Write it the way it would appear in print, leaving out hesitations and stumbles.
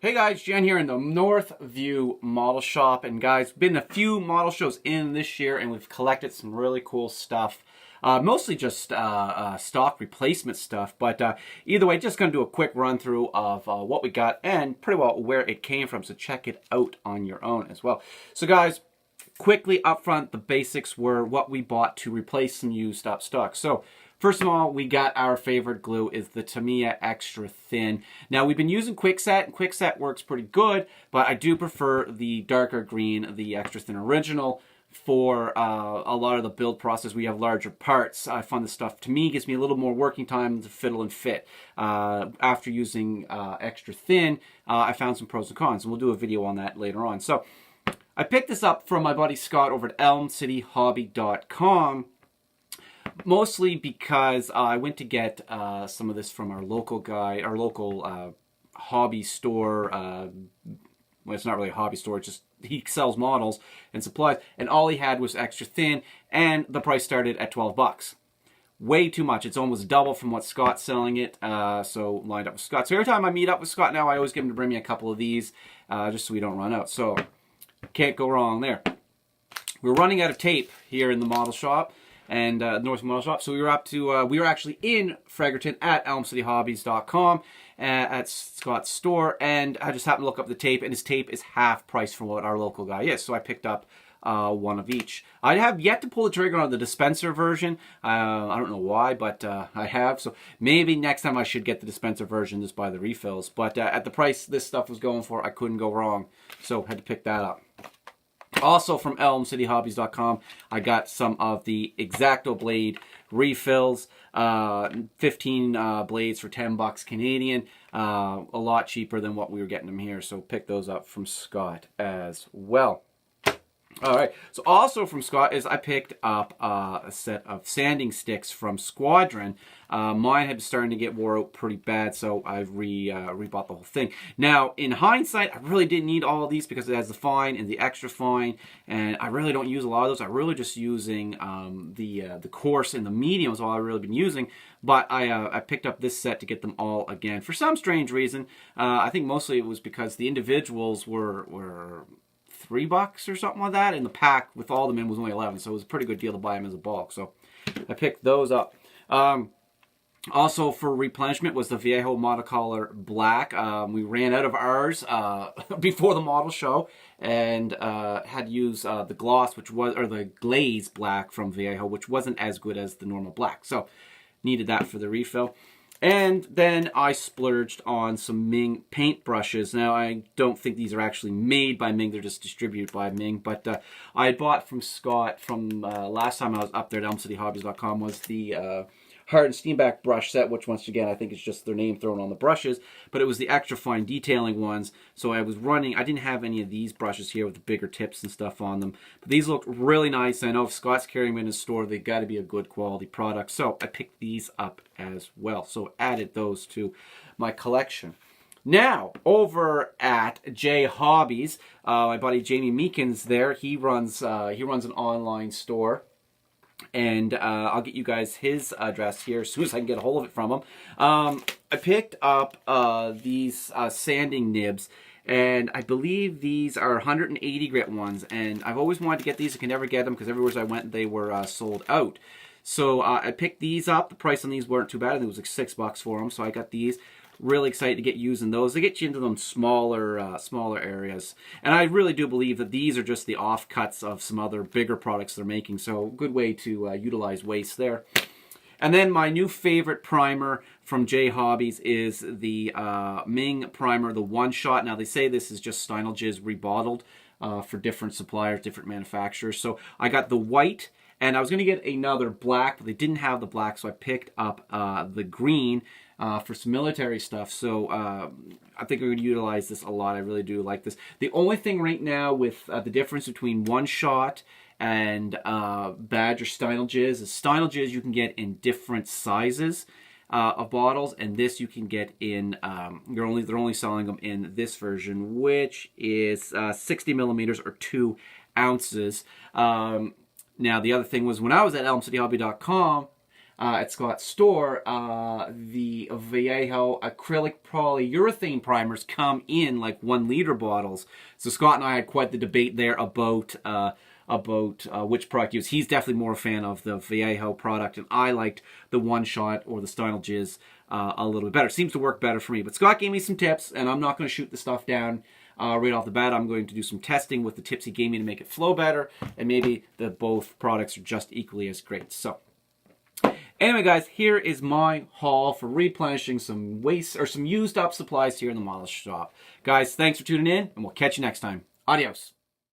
Hey guys, Jen here in the Northview Model Shop, and guys, been a few model shows in this year, and we've collected some really cool stuff. Mostly just stock replacement stuff, but either way, just going to do a quick run through of what we got and pretty well where it came from, so check it out on your own as well. So guys, quickly up front, the basics were what we bought to replace some used up stock. So first of all, we got our favorite glue is the Tamiya Extra Thin. Now we've been using Quickset, and Quickset works pretty good, but I do prefer the darker green, the Extra Thin Original, for a lot of the build process. We have larger parts. I find this stuff, to me, gives me a little more working time to fiddle and fit. After using Extra Thin, I found some pros and cons, and we'll do a video on that later on. So I picked this up from my buddy Scott over at elmcityhobby.com, mostly because I went to get some of this from our local guy, our local hobby store. Well, it's not really a hobby store, it's just he sells models and supplies, and all he had was Extra Thin, and the price started at 12 bucks. Way too much. It's almost double from what Scott's selling it, so lined up with Scott. So every time I meet up with Scott now, I always get him to bring me a couple of these, just so we don't run out. So can't go wrong there. We're running out of tape here in the model shop, and North Model Shop. So we were up to, we were actually in Fredericton at elmcityhobbies.com at Scott's store, and I just happened to look up the tape, and his tape is half price from what our local guy is. So I picked up one of each. I have yet to pull the trigger on the dispenser version. I don't know why, but I have. So maybe next time I should get the dispenser version, just buy the refills. But at the price this stuff was going for, I couldn't go wrong. So had to pick that up. Also from elmcityhobbies.com, I got some of the X-Acto blade refills, 15 blades for 10 bucks Canadian, a lot cheaper than what we were getting them here, so pick those up from Scott as well. All right, so also from Scott is I picked up a set of sanding sticks from Squadron. Mine had been starting to get wore out pretty bad, so I rebought the whole thing. Now, in hindsight, I really didn't need all of these because it has the fine and the extra fine, and I really don't use a lot of those. I'm really just using the coarse and the medium is all I've really been using, but I picked up this set to get them all again. For some strange reason, I think mostly it was because the individuals were $3 or something like that, and the pack with all of them in was only 11, so it was a pretty good deal to buy them as a bulk. So I picked those up. Also for replenishment was the Viejo Monocolor Black. We ran out of ours before the model show, and had to use the gloss, which was, or the glaze black from Viejo, which wasn't as good as the normal black. So needed that for the refill. And then I splurged on some Ming paint brushes. Now, I don't think these are actually made by Ming. They're just distributed by Ming. But I had bought from Scott from last time I was up there at elmcityhobbies.com was the Hard and Steenback brush set, which once again I think is just their name thrown on the brushes, but it was the extra fine detailing ones. So I was running, I didn't have any of these brushes here with the bigger tips and stuff on them, but these look really nice. I know if Scott's carrying them in his store, they've got to be a good quality product, so I picked these up as well. So added those to my collection. Now, over at JHobbies, my buddy Jamie Meekins there, he runs an online store. And I'll get you guys his address here as soon as I can get a hold of it from him. I picked up these sanding nibs, and I believe these are 180 grit ones, and I've always wanted to get these. I can never get them because everywhere I went they were sold out. So I picked these up. The price on these weren't too bad. I think it was like $6 for them, so I got these. Really excited to get using those. They get you into them smaller areas. And I really do believe that these are just the offcuts of some other bigger products they're making. So good way to utilize waste there. And then my new favorite primer from JHobbies is the Ming primer, the One Shot. Now they say this is just Stynal Jizz rebottled for different suppliers, different manufacturers. So I got the white, and I was going to get another black, but they didn't have the black, so I picked up the green for some military stuff. So I think we're going to utilize this a lot. I really do like this. The only thing right now with the difference between One Shot and Badger Stynal Jizz is Stynal Jizz you can get in different sizes of bottles, and this you can get in, they're only selling them in this version, which is 60 millimeters or 2 ounces. Now, the other thing was when I was at elmcityhobby.com, at Scott's store, the Vallejo acrylic polyurethane primers come in like 1 liter bottles. So Scott and I had quite the debate there about which product to use. He's definitely more a fan of the Vallejo product, and I liked the One Shot or the Steinel Jizz a little bit better. Seems to work better for me. But Scott gave me some tips, and I'm not going to shoot the stuff down right off the bat. I'm going to do some testing with the tips he gave me to make it flow better, and maybe both products are just equally as great. So anyway, guys, here is my haul for replenishing some waste or some used up supplies here in the model shop. Guys, thanks for tuning in, and we'll catch you next time. Adios.